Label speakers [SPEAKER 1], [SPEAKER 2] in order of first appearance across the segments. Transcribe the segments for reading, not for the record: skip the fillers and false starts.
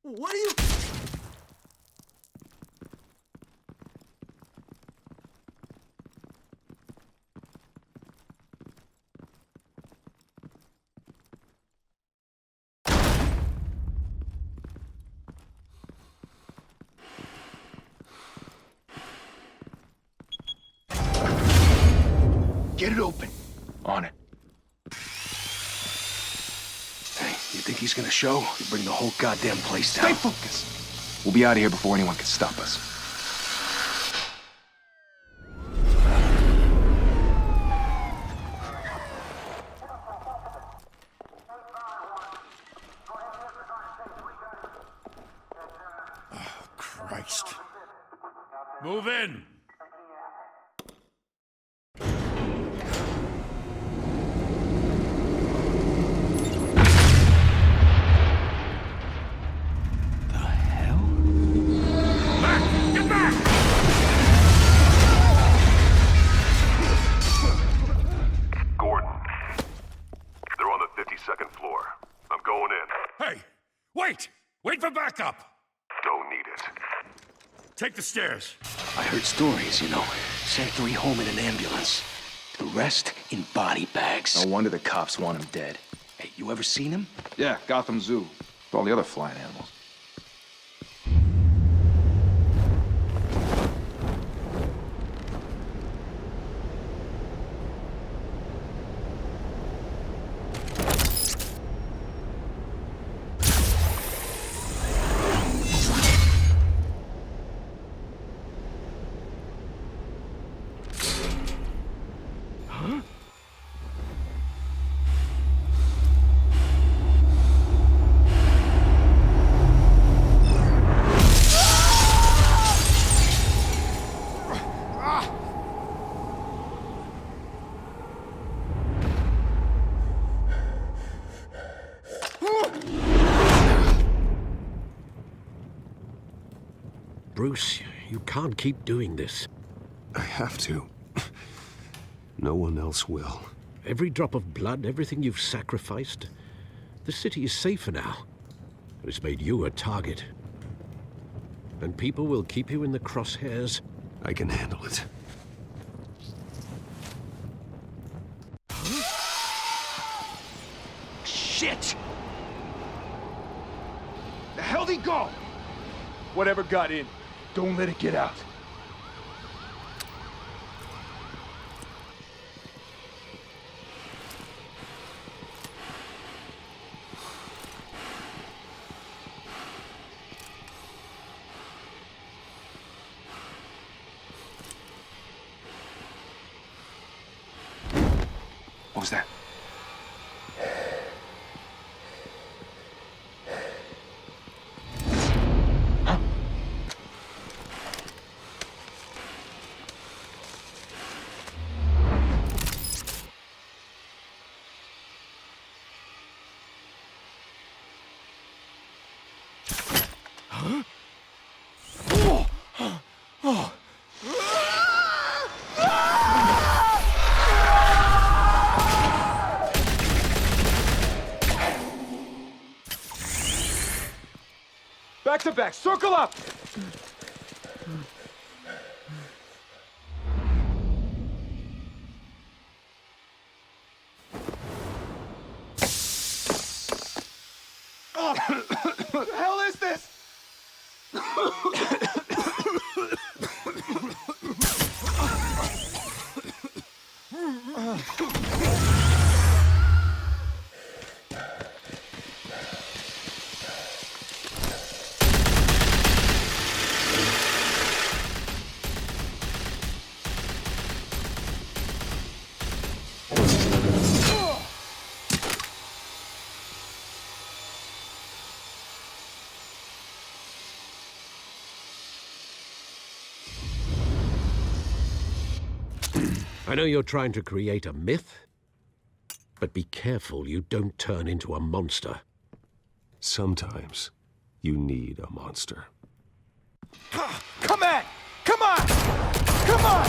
[SPEAKER 1] What are you...
[SPEAKER 2] Get it open. On it. Hey, you think he's gonna show? You bring the whole goddamn place down.
[SPEAKER 3] Stay focused. We'll be out of here before anyone can stop us.
[SPEAKER 1] Oh, Christ.
[SPEAKER 4] Move in! Wait for backup!
[SPEAKER 5] Don't need it.
[SPEAKER 4] Take the stairs.
[SPEAKER 2] I heard stories, you know. Sent 3 home in an ambulance. The rest in body bags.
[SPEAKER 3] No wonder the cops want him dead.
[SPEAKER 2] Hey, you ever seen him?
[SPEAKER 3] Yeah, Gotham Zoo. With all the other flying animals.
[SPEAKER 6] Bruce, you can't keep doing this.
[SPEAKER 7] I have to. No one else will.
[SPEAKER 6] Every drop of blood, everything you've sacrificed. The city is safer now. It's made you a target. And people will keep you in the crosshairs.
[SPEAKER 7] I can handle it.
[SPEAKER 2] Shit!
[SPEAKER 3] The hell'd he go? Whatever got in, don't let it get out. What was that? Back to back, circle up! What the hell is this?
[SPEAKER 6] I know you're trying to create a myth, but be careful you don't turn into a monster.
[SPEAKER 7] Sometimes you need a monster.
[SPEAKER 3] Come on! Come on! Come on!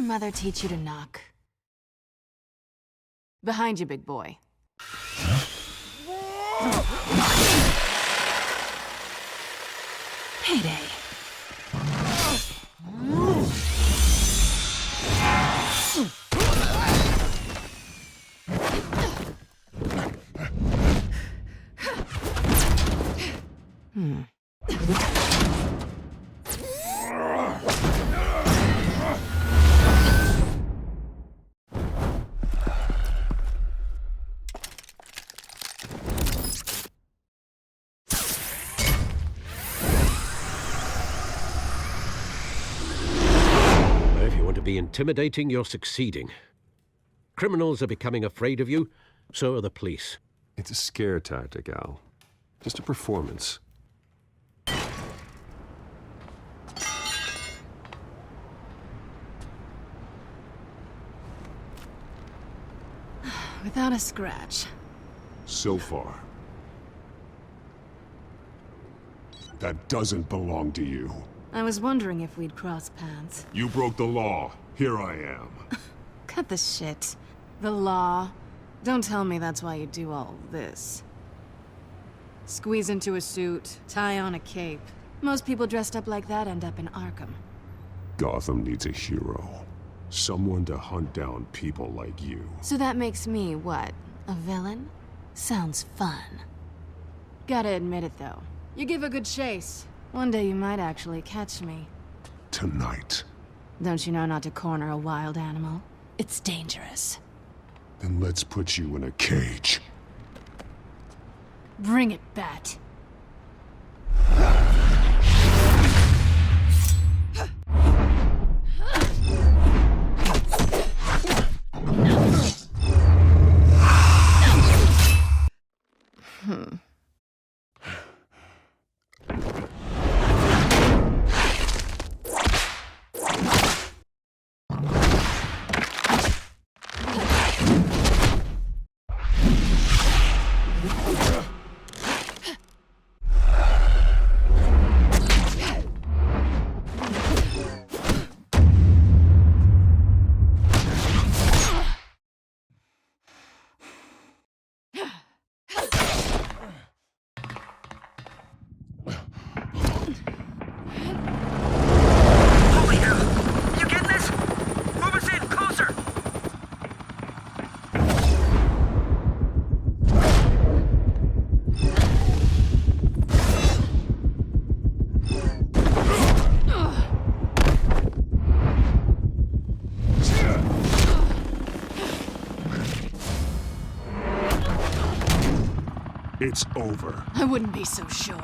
[SPEAKER 5] your mother teach you to knock? Behind you, big boy. Payday.
[SPEAKER 6] If you want to be intimidating, you're succeeding. Criminals are becoming afraid of you, so are the police.
[SPEAKER 7] It's a scare tactic, Al. Just a performance.
[SPEAKER 5] Without a scratch.
[SPEAKER 1] So far. That doesn't belong to you.
[SPEAKER 5] I was wondering if we'd cross paths.
[SPEAKER 1] You broke the law. Here I am.
[SPEAKER 5] Cut the shit. The law. Don't tell me that's why you do all this. Squeeze into a suit, tie on a cape. Most people dressed up like that end up in Arkham.
[SPEAKER 1] Gotham needs a hero. Someone to hunt down people like you.
[SPEAKER 5] So that makes me, what, a villain? Sounds fun. Gotta admit it, though. You give a good chase. One day you might actually catch me.
[SPEAKER 1] Tonight.
[SPEAKER 5] Don't you know not to corner a wild animal? It's dangerous.
[SPEAKER 1] Then let's put you in a cage.
[SPEAKER 5] Bring it, Bat.
[SPEAKER 1] It's over.
[SPEAKER 5] I wouldn't be so sure.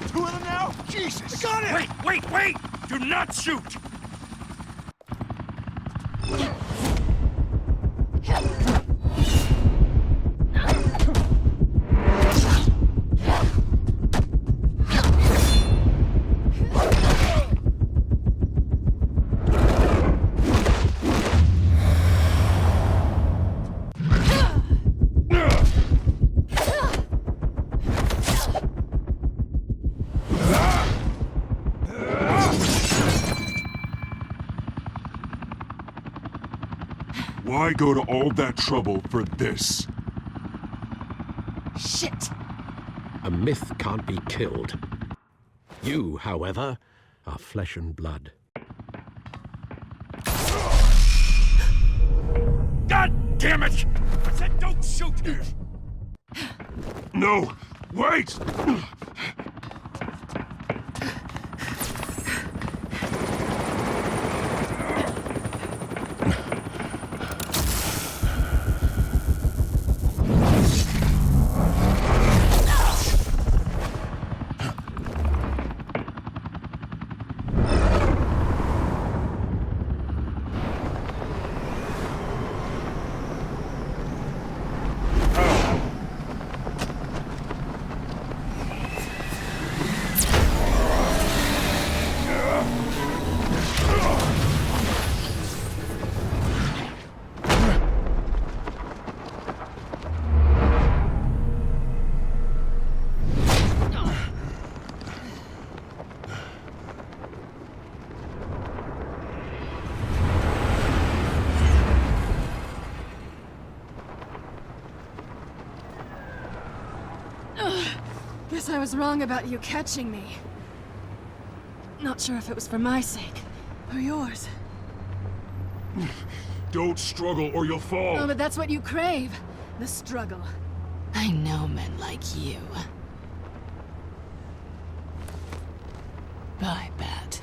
[SPEAKER 3] Two of them now? Jesus!
[SPEAKER 4] Got it! Wait! Do not shoot!
[SPEAKER 1] Why go to all that trouble for this?
[SPEAKER 5] Shit!
[SPEAKER 6] A myth can't be killed. You, however, are flesh and blood.
[SPEAKER 4] God damn it! I said don't shoot!
[SPEAKER 1] No! Wait!
[SPEAKER 5] Guess I was wrong about you catching me. Not sure if it was for my sake, or yours.
[SPEAKER 1] Don't struggle or you'll fall.
[SPEAKER 5] Oh, but that's what you crave. The struggle. I know men like you. Bye, Bat.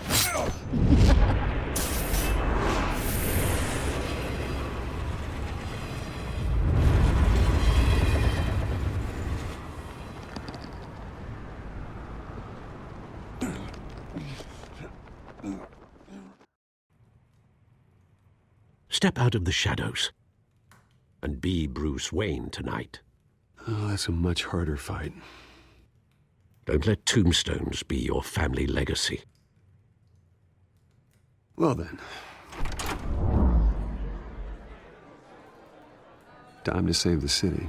[SPEAKER 6] Step out of the shadows and be Bruce Wayne tonight.
[SPEAKER 7] Oh, that's a much harder fight.
[SPEAKER 6] Don't let tombstones be your family legacy.
[SPEAKER 7] Well then. Time to save the city.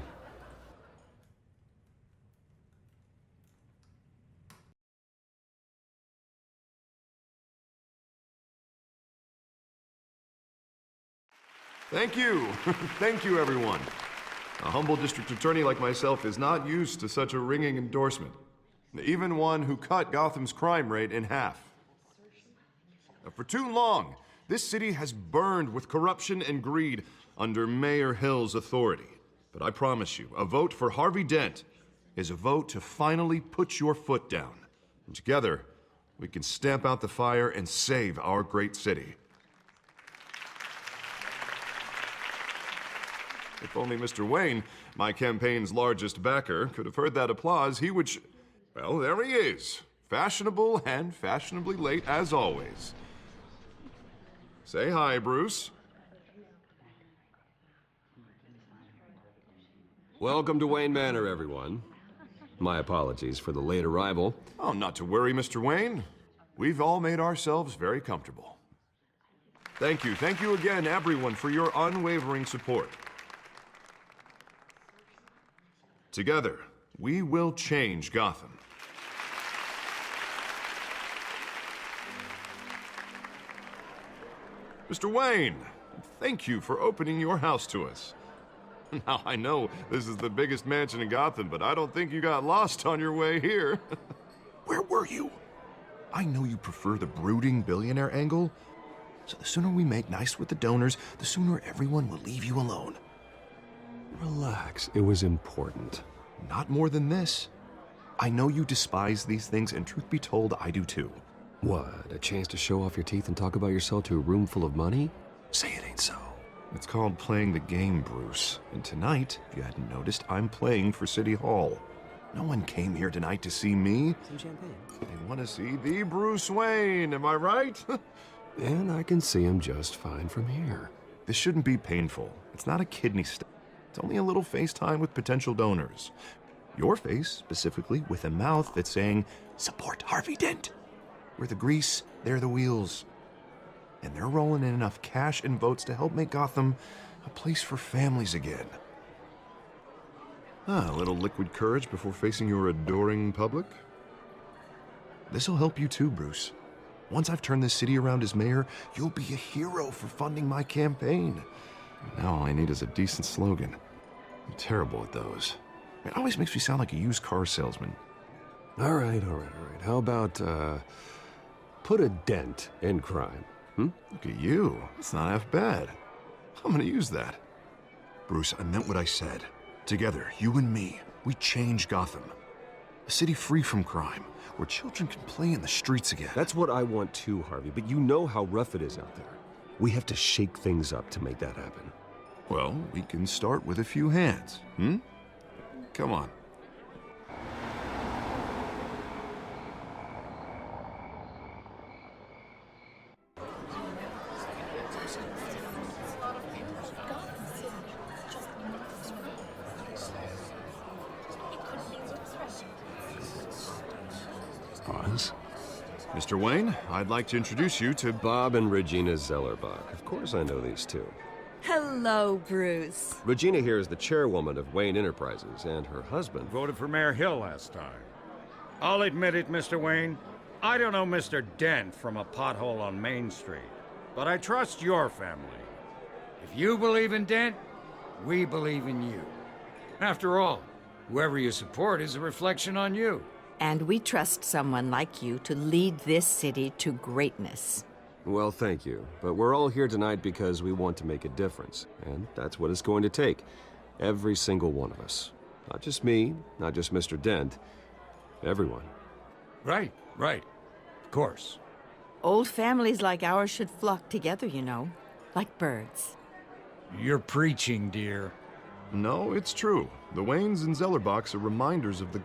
[SPEAKER 8] Thank you. Thank you, everyone. A humble district attorney like myself is not used to such a ringing endorsement. Even one who cut Gotham's crime rate in half. For too long, this city has burned with corruption and greed under Mayor Hill's authority. But I promise you, a vote for Harvey Dent is a vote to finally put your foot down. And together, we can stamp out the fire and save our great city. If only Mr. Wayne, my campaign's largest backer, could have heard that applause, he would well, there he is. Fashionable and fashionably late as always. Say hi, Bruce.
[SPEAKER 7] Welcome to Wayne Manor, everyone. My apologies for the late arrival.
[SPEAKER 8] Oh, not to worry, Mr. Wayne. We've all made ourselves very comfortable. Thank you again, everyone, for your unwavering support. Together, we will change Gotham. Mr. Wayne, thank you for opening your house to us. Now, I know this is the biggest mansion in Gotham, but I don't think you got lost on your way here. Where were you? I know you prefer the brooding billionaire angle, so the sooner we make nice with the donors, the sooner everyone will leave you alone.
[SPEAKER 7] Relax, it was important.
[SPEAKER 8] Not more than this. I know you despise these things, and truth be told, I do too.
[SPEAKER 7] What, a chance to show off your teeth and talk about yourself to a room full of money? Say it ain't so.
[SPEAKER 8] It's called playing the game, Bruce. And tonight, if you hadn't noticed, I'm playing for City Hall. No one came here tonight to see me.
[SPEAKER 7] Some champagne.
[SPEAKER 8] They want to see the Bruce Wayne, am I right?
[SPEAKER 7] And I can see him just fine from here.
[SPEAKER 8] This shouldn't be painful. It's not a kidney stone. It's only a little FaceTime with potential donors. Your face, specifically, with a mouth that's saying, support Harvey Dent. We're the grease, they're the wheels. And they're rolling in enough cash and votes to help make Gotham a place for families again. A little liquid courage before facing your adoring public. This'll help you too, Bruce. Once I've turned this city around as mayor, you'll be a hero for funding my campaign. Now all I need is a decent slogan. I'm terrible at those. It always makes me sound like a used car salesman.
[SPEAKER 7] All right. How about, put a dent in crime?
[SPEAKER 8] Look at you. It's not half bad. I'm gonna use that. Bruce, I meant what I said. Together, you and me, we change Gotham. A city free from crime, where children can play in the streets again.
[SPEAKER 1] That's what I want too, Harvey, but you know how rough it is out there. We have to shake things up to make that happen.
[SPEAKER 8] Well, we can start with a few hands, Come on.
[SPEAKER 7] Pause.
[SPEAKER 8] Mr. Wayne, I'd like to introduce you to
[SPEAKER 1] Bob and Regina Zellerbach. Of course I know these two.
[SPEAKER 9] Hello, Bruce.
[SPEAKER 1] Regina here is the chairwoman of Wayne Enterprises, and her husband...
[SPEAKER 4] Voted for Mayor Hill last time. I'll admit it, Mr. Wayne. I don't know Mr. Dent from a pothole on Main Street, but I trust your family. If you believe in Dent, we believe in you. After all, Whoever you support is a reflection on you.
[SPEAKER 9] And we trust someone like you to lead this city to greatness.
[SPEAKER 7] Well, thank you. But we're all here tonight because we want to make a difference. And that's what it's going to take. Every single one of us. Not just me, not just Mr. Dent. Everyone.
[SPEAKER 4] Right. Of course.
[SPEAKER 9] Old families like ours should flock together, you know, like birds.
[SPEAKER 4] You're preaching, dear.
[SPEAKER 8] No, it's true. The Waynes and Zellerbachs are reminders of the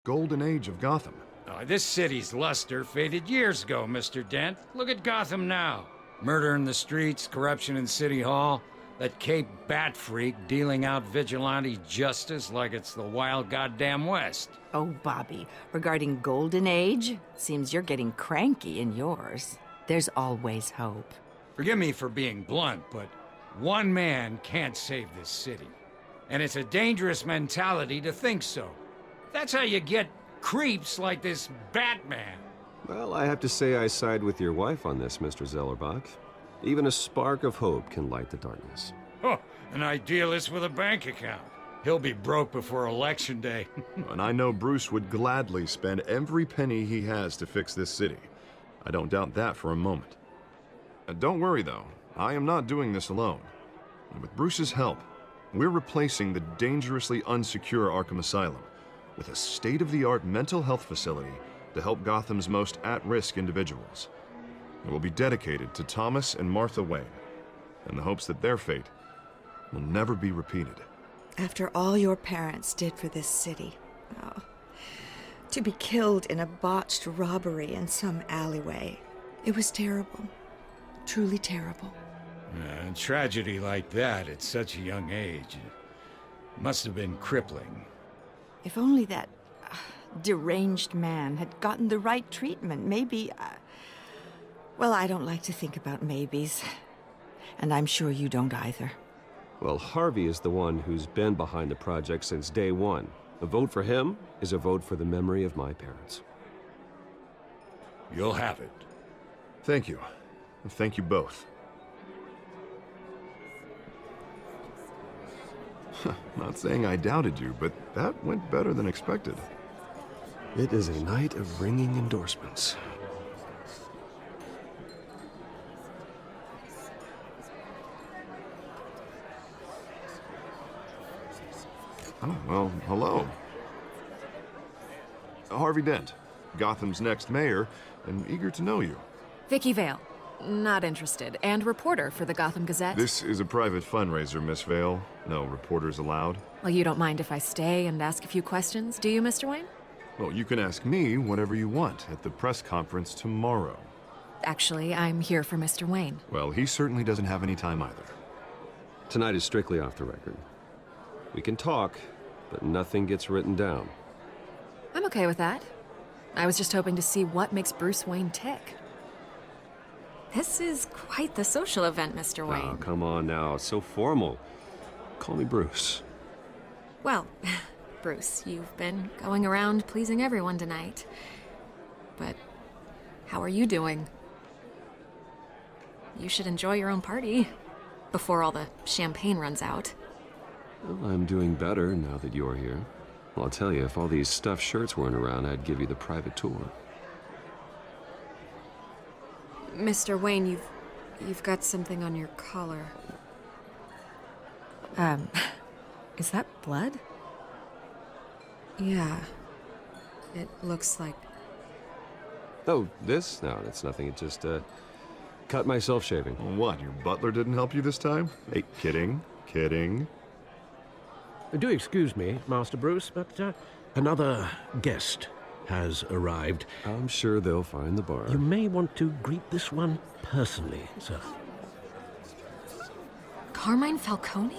[SPEAKER 8] golden age of Gotham.
[SPEAKER 4] This city's luster faded years ago, Mr. Dent. Look at Gotham now. Murder in the streets, corruption in City Hall, that Cape Bat freak dealing out vigilante justice like it's the wild goddamn West.
[SPEAKER 9] Oh, Bobby, regarding Golden Age, seems you're getting cranky in yours. There's always hope.
[SPEAKER 4] Forgive me for being blunt, but one man can't save this city. And it's a dangerous mentality to think so. That's how you get creeps like this Batman.
[SPEAKER 7] Well, I have to say I side with your wife on this, Mr. Zellerbach. Even a spark of hope can light the darkness.
[SPEAKER 4] Oh, an idealist with a bank account. He'll be broke before Election Day.
[SPEAKER 8] And I know Bruce would gladly spend every penny he has to fix this city. I don't doubt that for a moment. Don't worry, though. I am not doing this alone. And with Bruce's help, we're replacing the dangerously unsecure Arkham Asylum with a state-of-the-art mental health facility to help Gotham's most at-risk individuals. It will be dedicated to Thomas and Martha Wayne, in the hopes that their fate will never be repeated.
[SPEAKER 10] After all your parents did for this city, oh, to be killed in a botched robbery in some alleyway, it was terrible. Truly terrible.
[SPEAKER 4] A tragedy like that at such a young age must have been crippling.
[SPEAKER 9] If only that deranged man had gotten the right treatment, maybe... well, I don't like to think about maybes. And I'm sure you don't either.
[SPEAKER 7] Well, Harvey is the one who's been behind the project since day one. A vote for him is a vote for the memory of my parents.
[SPEAKER 4] You'll have it.
[SPEAKER 8] Thank you. And thank you both. Not saying I doubted you, but that went better than expected.
[SPEAKER 7] It is a night of ringing endorsements.
[SPEAKER 8] Oh, well, hello. Harvey Dent, Gotham's next mayor, and eager to know you.
[SPEAKER 5] Vicky Vale. Not interested. And reporter for the Gotham Gazette.
[SPEAKER 8] This is a private fundraiser, Miss Vale. No reporters allowed.
[SPEAKER 5] Well, you don't mind if I stay and ask a few questions, do you, Mr. Wayne?
[SPEAKER 8] Well, you can ask me whatever you want at the press conference tomorrow.
[SPEAKER 5] Actually, I'm here for Mr. Wayne.
[SPEAKER 8] Well, he certainly doesn't have any time either.
[SPEAKER 7] Tonight is strictly off the record. We can talk, but nothing gets written down.
[SPEAKER 5] I'm okay with that. I was just hoping to see what makes Bruce Wayne tick. This is quite the social event, Mr. Wayne.
[SPEAKER 7] Oh, come on now. It's so formal. Call me Bruce.
[SPEAKER 5] Well, Bruce, you've been going around pleasing everyone tonight. But how are you doing? You should enjoy your own party before all the champagne runs out.
[SPEAKER 7] Well, I'm doing better now that you're here. Well, I'll tell you, if all these stuffed shirts weren't around, I'd give you the private tour.
[SPEAKER 5] Mr. Wayne, you've got something on your collar. Is that blood? Yeah. It looks like...
[SPEAKER 7] Oh, this? No, that's nothing. It just, cut myself shaving.
[SPEAKER 8] What, your butler didn't help you this time? Hey, kidding.
[SPEAKER 6] Do excuse me, Master Bruce, but another guest has arrived.
[SPEAKER 7] I'm sure they'll find the bar.
[SPEAKER 6] You may want to greet this one personally, sir.
[SPEAKER 5] Carmine Falcone?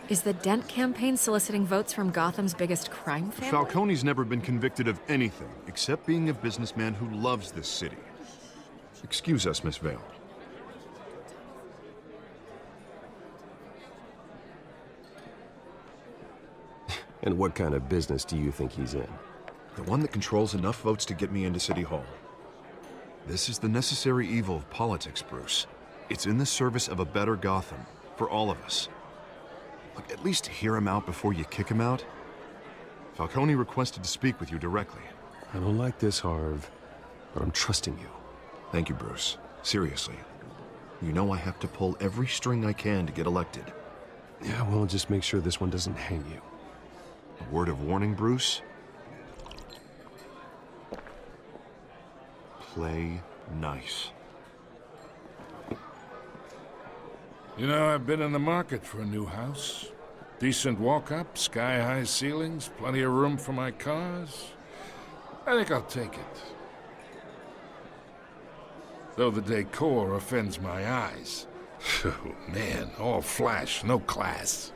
[SPEAKER 5] Is the Dent campaign soliciting votes from Gotham's biggest crime family?
[SPEAKER 8] Falcone's never been convicted of anything except being a businessman who loves this city. Excuse us, Miss Vale.
[SPEAKER 7] And what kind of business do you think he's in?
[SPEAKER 8] The one that controls enough votes to get me into City Hall. This is the necessary evil of politics, Bruce. It's in the service of a better Gotham, for all of us. Look, at least hear him out before you kick him out. Falcone requested to speak with you directly.
[SPEAKER 1] I don't like this, Harv, but I'm trusting you.
[SPEAKER 8] Thank you, Bruce. Seriously. You know I have to pull every string I can to get elected.
[SPEAKER 1] Yeah, well, just make sure this one doesn't hang you.
[SPEAKER 8] A word of warning, Bruce? Play nice.
[SPEAKER 11] You know, I've been in the market for a new house. Decent walk-up, sky-high ceilings, plenty of room for my cars. I think I'll take it. Though the decor offends my eyes. Oh, man, all flash, no class.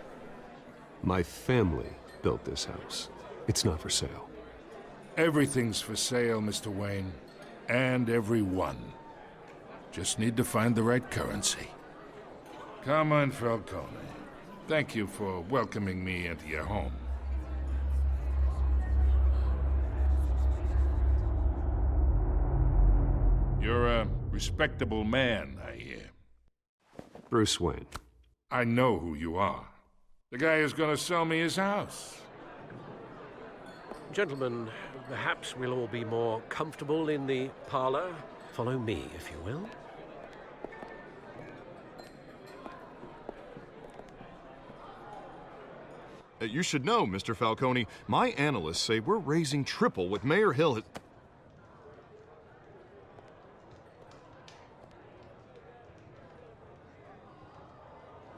[SPEAKER 1] My family built this house. It's not for sale.
[SPEAKER 11] Everything's for sale, Mr. Wayne. And everyone. Just need to find the right currency. Come on, Falcone. Thank you for welcoming me into your home. You're a respectable man, I hear.
[SPEAKER 1] Bruce Wayne.
[SPEAKER 11] I know who you are. The guy who's gonna sell me his house.
[SPEAKER 6] Gentlemen, perhaps we'll all be more comfortable in the parlor. Follow me, if you will.
[SPEAKER 8] You should know, Mr. Falcone, my analysts say we're raising triple what Mayor Hill has...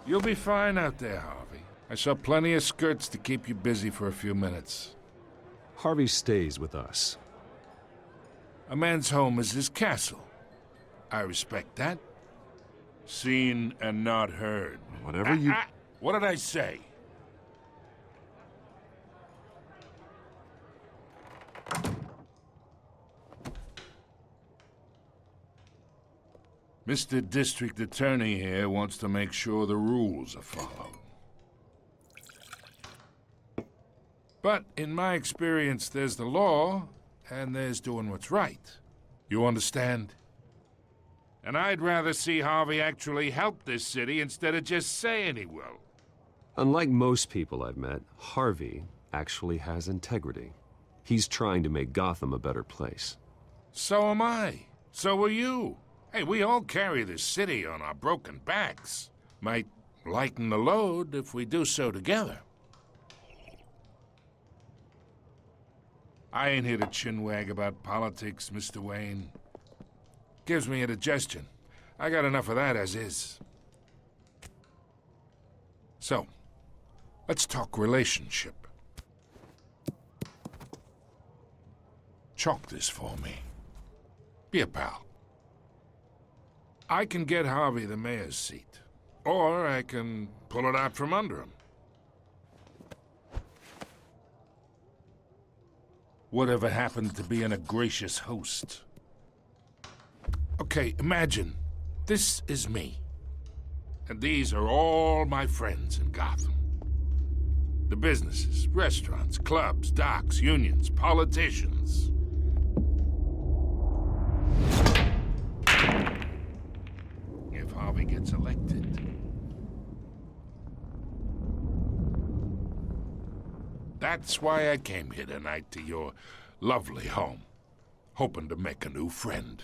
[SPEAKER 11] You'll be fine out there, Harvey. I saw plenty of skirts to keep you busy for a few minutes.
[SPEAKER 1] Harvey stays with us.
[SPEAKER 11] A man's home is his castle. I respect that. Seen and not heard.
[SPEAKER 8] Whatever you...
[SPEAKER 11] What did I say? Mr. District Attorney here wants to make sure the rules are followed. But in my experience, there's the law, and there's doing what's right. You understand? And I'd rather see Harvey actually help this city instead of just saying he will.
[SPEAKER 1] Unlike most people I've met, Harvey actually has integrity. He's trying to make Gotham a better place.
[SPEAKER 11] So am I. So are you. Hey, we all carry this city on our broken backs. Might lighten the load if we do so together. I ain't here to chinwag about politics, Mr. Wayne. Gives me indigestion. I got enough of that as is. So, let's talk relationship. Chalk this for me. Be a pal. I can get Harvey the mayor's seat, or I can pull it out from under him. Whatever happened to being a gracious host? Okay, imagine, this is me. And these are all my friends in Gotham. The businesses, restaurants, clubs, docks, unions, politicians. If Harvey gets elected. That's why I came here tonight to your lovely home, hoping to make a new friend.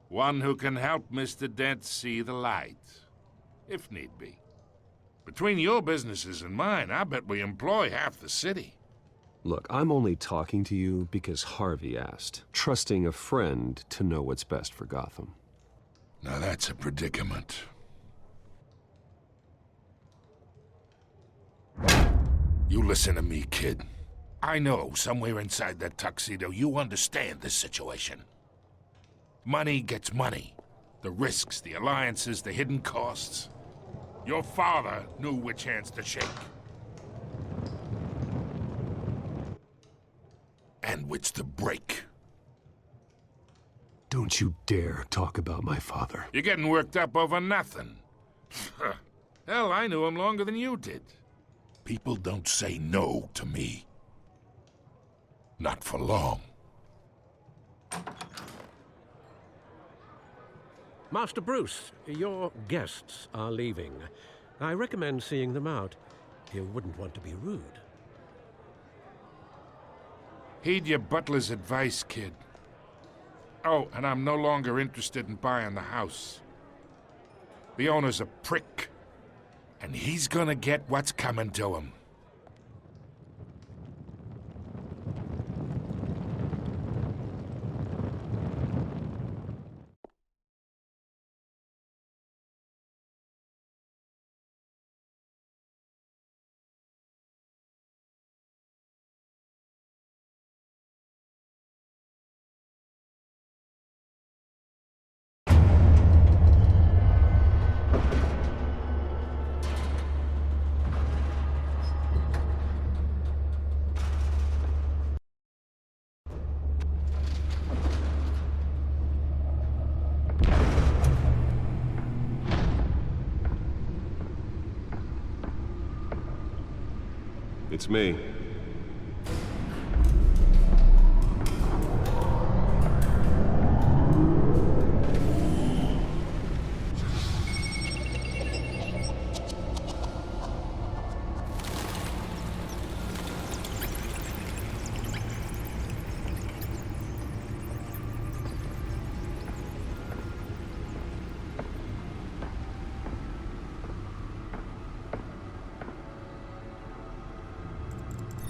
[SPEAKER 11] One who can help Mr. Dent see the light, if need be. Between your businesses and mine, I bet we employ half the city.
[SPEAKER 1] Look, I'm only talking to you because Harvey asked, trusting a friend to know what's best for Gotham.
[SPEAKER 11] Now that's a predicament. You listen to me, kid. I know somewhere inside that tuxedo you understand this situation. Money gets money. The risks, the alliances, the hidden costs. Your father knew which hands to shake. And which to break.
[SPEAKER 1] Don't you dare talk about my father.
[SPEAKER 11] You're getting worked up over nothing. Hell, I knew him longer than you did. People don't say no to me. Not for long.
[SPEAKER 6] Master Bruce, your guests are leaving. I recommend seeing them out. You wouldn't want to be rude.
[SPEAKER 11] Heed your butler's advice, kid. Oh, and I'm no longer interested in buying the house. The owner's a prick, and he's gonna get what's coming to him.
[SPEAKER 7] It's me.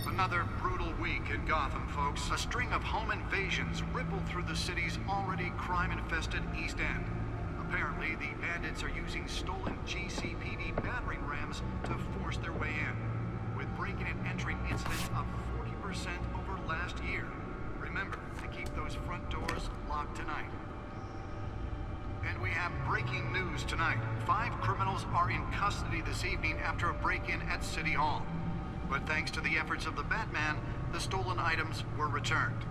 [SPEAKER 12] Another brutal week in Gotham, folks. A string of home invasions rippled through the city's already crime-infested East End. Apparently, the bandits are using stolen GCPD battering rams to force their way in, with breaking and entering incidents up 40% over last year. Remember to keep those front doors locked tonight. And we have breaking news tonight. 5 criminals are in custody this evening after a break-in at City Hall. But thanks to the efforts of the Batman, the stolen items were returned.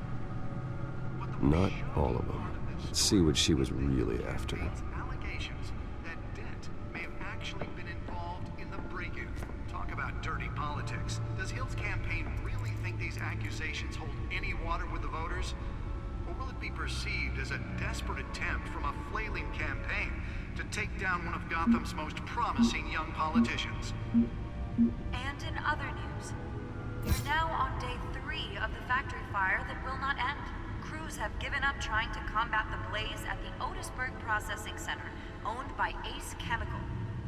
[SPEAKER 7] Not all of them. Let's see what she was really after.
[SPEAKER 12] Allegations that Dent may have actually been involved in the break-in. Talk about dirty politics. Does Hill's campaign really think these accusations hold any water with the voters? Or will it be perceived as a desperate attempt from a flailing campaign to take down one of Gotham's most promising young politicians?
[SPEAKER 13] And in other news, we're now on day 3 of the factory fire that will not end. Crews have given up trying to combat the blaze at the Otisburg Processing Center, owned by Ace Chemical.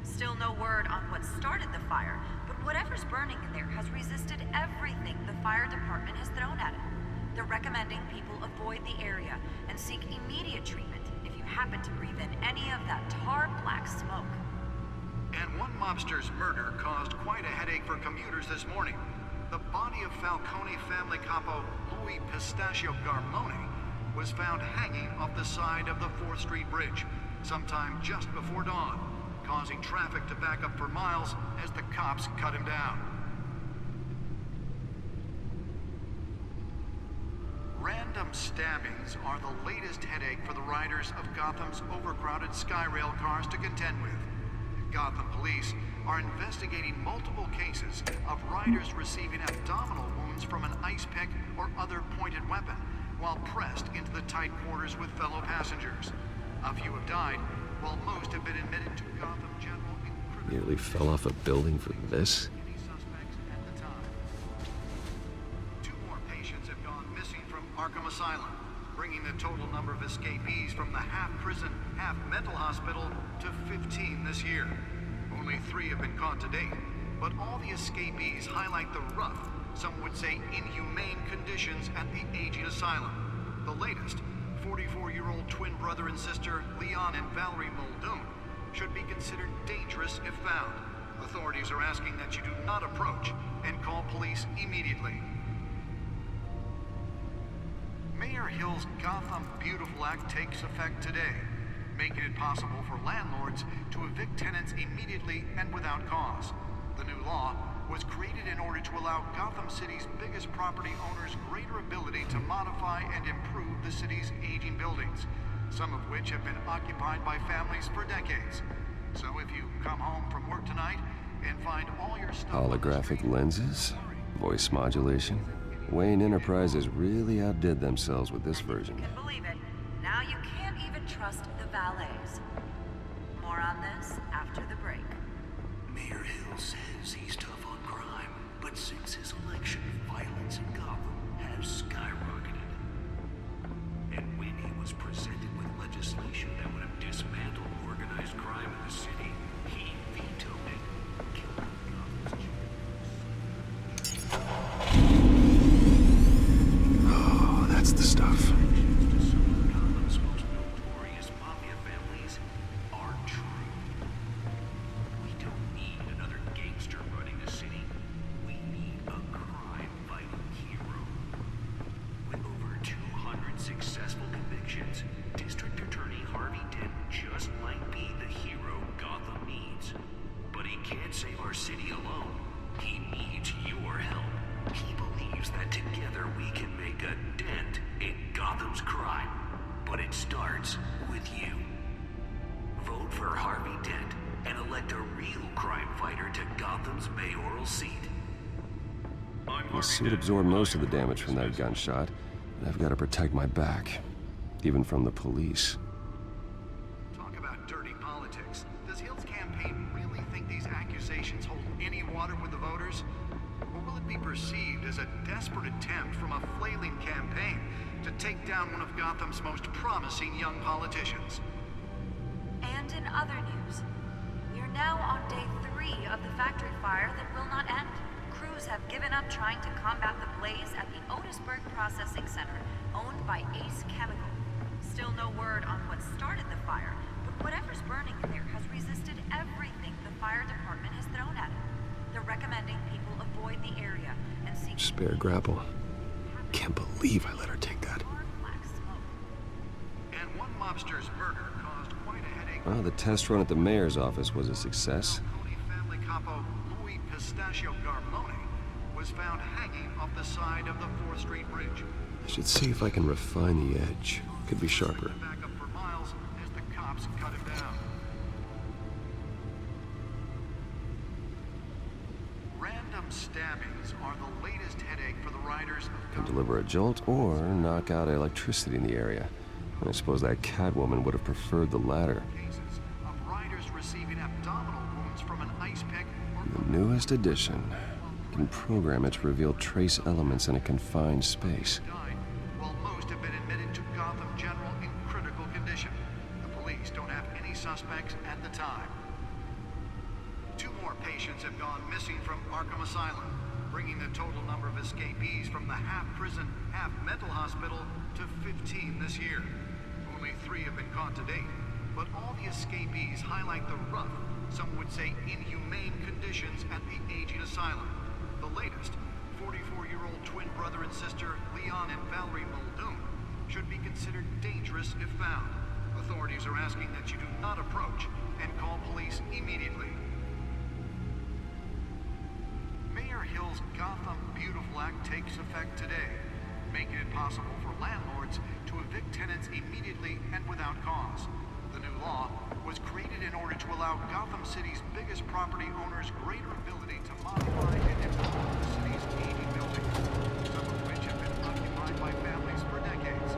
[SPEAKER 13] Still no word on what started the fire, but whatever's burning in there has resisted everything the fire department has thrown at it. They're recommending people avoid the area and seek immediate treatment if you happen to breathe in any of that tar-black smoke.
[SPEAKER 12] And one mobster's murder caused quite a headache for commuters this morning. The body of Falcone family capo Louis Pistachio Garmone was found hanging off the side of the 4th Street Bridge sometime just before dawn, causing traffic to back up for miles as the cops cut him down. Random stabbings are the latest headache for the riders of Gotham's overcrowded Skyrail cars to contend with. Gotham police are investigating multiple cases of riders receiving abdominal wounds from an ice pick or other pointed weapon while pressed into the tight quarters with fellow passengers. A few have died, while most have been admitted to Gotham General in critical...
[SPEAKER 7] Nearly fell off a building for this?
[SPEAKER 12] Any suspects at the time. 2 more patients have gone missing from Arkham Asylum, bringing the total number of escapees from the half-prison, half-mental hospital to 15 this year. Only 3 have been caught to date, but all the escapees highlight the rough, some would say inhumane conditions at the aging asylum. The latest, 44-year-old twin brother and sister Leon and Valerie Muldoon, should be considered dangerous if found. Authorities are asking that you do not approach and call police immediately. Mayor Hill's Gotham Beautiful Act takes effect today, making it possible for landlords to evict tenants immediately and without cause. The new law was created in order to allow Gotham City's biggest property owners greater ability to modify and improve the city's aging buildings, some of which have been occupied by families for decades. So if you come home from work tonight and find all your stuff...
[SPEAKER 7] Holographic lenses? Voice modulation? Wayne Enterprises really outdid themselves with this version.
[SPEAKER 13] You can believe it. Now you can't even trust the valets. More on this after the break.
[SPEAKER 2] Mayor Hill says he's tough on crime.
[SPEAKER 7] The suit absorbed most of the damage from that gunshot, and I've got to protect my back, even from the police.
[SPEAKER 12] Talk about dirty politics. Does Hill's campaign really think these accusations hold any water with the voters? Or will it be perceived as a desperate attempt from a flailing campaign to take down one of Gotham's most promising young politicians?
[SPEAKER 13] And in other news, we're now on day 3 of the factory fire that will not end. Crews have given up trying to combat the blaze at the Otisburg Processing Center, owned by Ace Chemical. Still no word on what started the fire, but whatever's burning in there has resisted everything the fire department has thrown at it. They're recommending people avoid the area and seek...
[SPEAKER 7] Spare grapple. Can't believe I let her take that.
[SPEAKER 12] And one mobster's murder caused quite a headache.
[SPEAKER 7] Well, the test run at the mayor's office was a success.
[SPEAKER 12] Family capo Louis Pistachio Garmone was found hanging off the side of the 4th Street Bridge.
[SPEAKER 7] I should see if I can refine the edge. Could be sharper.
[SPEAKER 12] Back up for miles as the cops cut him down. Random stabbings are the latest headache for the riders of
[SPEAKER 7] Can deliver a jolt or knock out electricity in the area. And I suppose that Catwoman would have preferred the latter.
[SPEAKER 12] cases of riders receiving abdominal wounds from an ice pick or
[SPEAKER 7] The newest edition can program it to reveal trace elements in a confined space.
[SPEAKER 12] died, while most have been admitted to Gotham General in critical condition. The police don't have any suspects at the time. 2 more patients have gone missing from Arkham Asylum, bringing the total number of escapees from the half-prison, half-mental hospital to 15 this year. Only 3 have been caught to date, but all the escapees highlight the rough, some would say inhumane conditions at the aging asylum. The latest, 44-year-old twin brother and sister Leon and Valerie Muldoon, should be considered dangerous if found. Authorities are asking that you do not approach and call police immediately. Mayor Hill's Gotham Beautiful Act takes effect today, making it possible for landlords to evict tenants immediately and without cause. The new law was created in order to allow Gotham City's biggest property owners greater ability to modify and improve the city's aging buildings, some of which have been occupied by families for decades.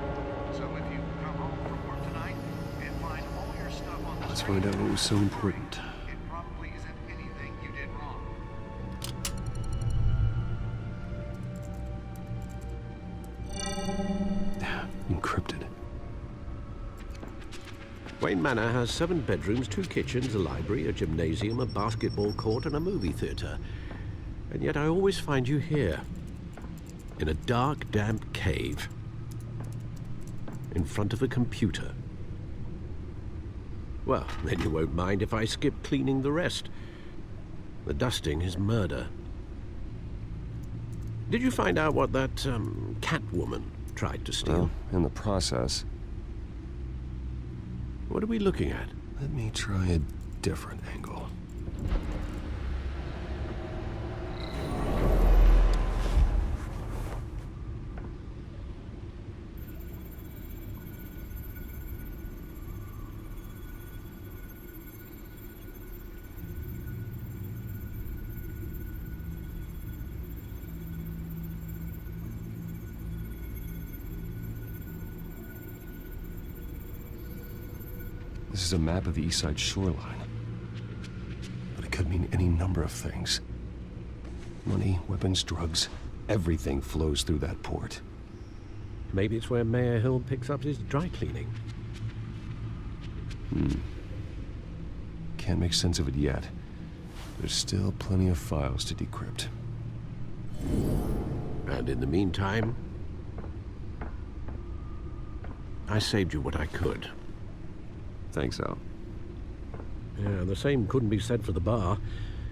[SPEAKER 12] So if you come home from work tonight and find all your stuff on the
[SPEAKER 7] Let's
[SPEAKER 12] street,
[SPEAKER 7] find out what was so important.
[SPEAKER 12] it probably isn't anything you did wrong.
[SPEAKER 7] Encrypted.
[SPEAKER 6] Wayne Manor has 7 bedrooms, 2 kitchens, a library, a gymnasium, a basketball court, and a movie theater. And yet I always find you here, in a dark, damp cave, in front of a computer. Well, then you won't mind if I skip cleaning the rest. The dusting is murder. Did you find out what that, Catwoman tried to steal?
[SPEAKER 7] Well, in the process.
[SPEAKER 6] What are we looking at?
[SPEAKER 7] Let me try a different angle. This is a map of the East Side shoreline. But it could mean any number of things. Money, weapons, drugs, everything flows through that port.
[SPEAKER 6] Maybe it's where Mayor Hill picks up his dry cleaning.
[SPEAKER 7] Can't make sense of it yet. There's still plenty of files to decrypt.
[SPEAKER 6] And in the meantime, I saved you what I could.
[SPEAKER 7] Thanks, Al.
[SPEAKER 6] Yeah, the same couldn't be said for the bar.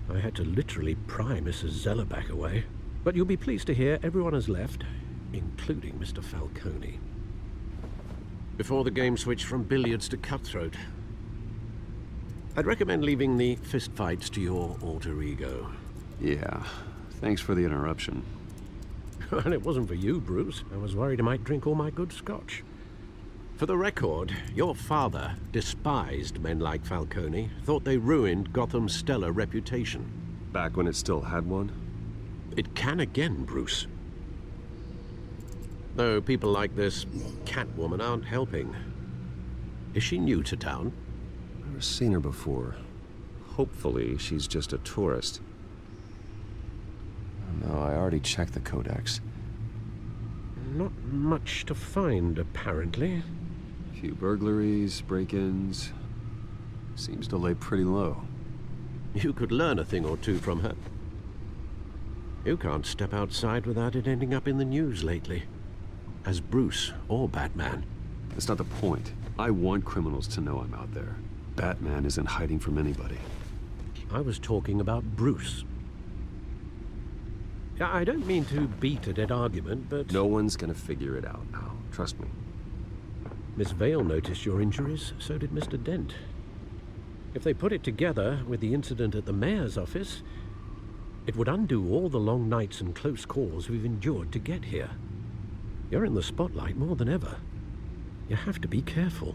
[SPEAKER 6] I had to literally pry Mrs. Zellerback away. But you'll be pleased to hear everyone has left, including Mr. Falcone. Before the game switched from billiards to cutthroat. I'd recommend leaving the fistfights to your alter ego.
[SPEAKER 1] Yeah, thanks for the interruption.
[SPEAKER 6] And it wasn't for you, Bruce. I was worried I might drink all my good scotch. For the record, your father despised men like Falcone, thought they ruined Gotham's stellar reputation.
[SPEAKER 1] Back when it still had one?
[SPEAKER 6] It can again, Bruce. Though people like this Catwoman aren't helping. Is she new to town?
[SPEAKER 7] Never seen her before. Hopefully, she's just a tourist. No, I already checked the codex.
[SPEAKER 6] Not much to find, apparently.
[SPEAKER 7] A few burglaries, break-ins. Seems to lay pretty low.
[SPEAKER 6] You could learn a thing or two from her. You can't step outside without it ending up in the news lately. As Bruce or Batman.
[SPEAKER 7] That's not the point. I want criminals to know I'm out there. Batman isn't hiding from anybody.
[SPEAKER 6] I was talking about Bruce. I don't mean to beat a dead argument, but...
[SPEAKER 7] No one's gonna figure it out now. Trust me.
[SPEAKER 6] Miss Vale noticed your injuries, so did Mr. Dent. If they put it together with the incident at the mayor's office, it would undo all the long nights and close calls we've endured to get here. You're in the spotlight more than ever. You have to be careful.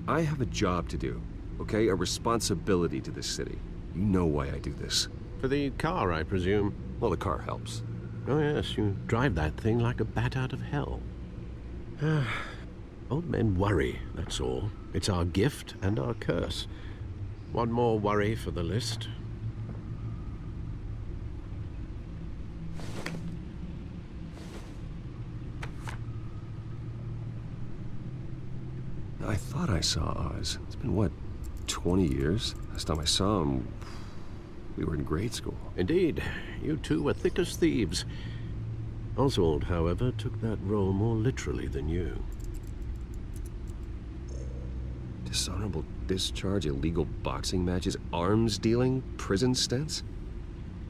[SPEAKER 7] I have a job to do, okay? A responsibility to this city. You know why I do this.
[SPEAKER 6] For the car, I presume.
[SPEAKER 7] Well, the car helps.
[SPEAKER 6] Oh yes, you drive that thing like a bat out of hell. Old men worry, that's all. It's our gift and our curse. One more worry for the list.
[SPEAKER 7] I thought I saw Oz. It's been, what, 20 years? Last time I saw him, we were in grade school.
[SPEAKER 6] Indeed. You two were thick as thieves. Oswald, however, took that role more literally than you.
[SPEAKER 7] Dishonorable discharge, illegal boxing matches, arms dealing, prison stints?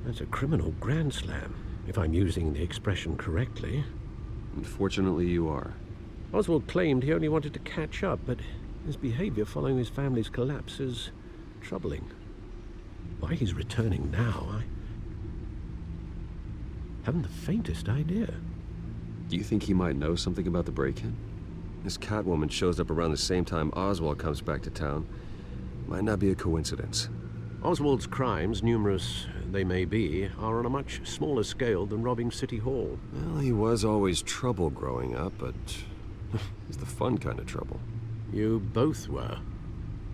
[SPEAKER 6] That's a criminal grand slam, if I'm using the expression correctly.
[SPEAKER 7] Unfortunately, you are.
[SPEAKER 6] Oswald claimed he only wanted to catch up, but his behavior following his family's collapse is troubling. Why he's returning now, I haven't the faintest idea.
[SPEAKER 7] Do you think he might know something about the break-in? This Catwoman shows up around the same time Oswald comes back to town. Might not be a coincidence.
[SPEAKER 6] Oswald's crimes, numerous they may be, are on a much smaller scale than robbing City Hall.
[SPEAKER 7] Well, he was always trouble growing up, but it's the fun kind of trouble.
[SPEAKER 6] You both were.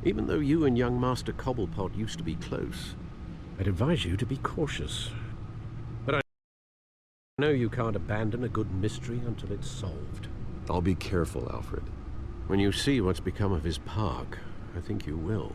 [SPEAKER 6] Even though you and young Master Cobblepot used to be close, I'd advise you to be cautious. But I know you can't abandon a good mystery until it's solved.
[SPEAKER 7] I'll be careful, Alfred.
[SPEAKER 6] When you see what's become of his park, I think you will.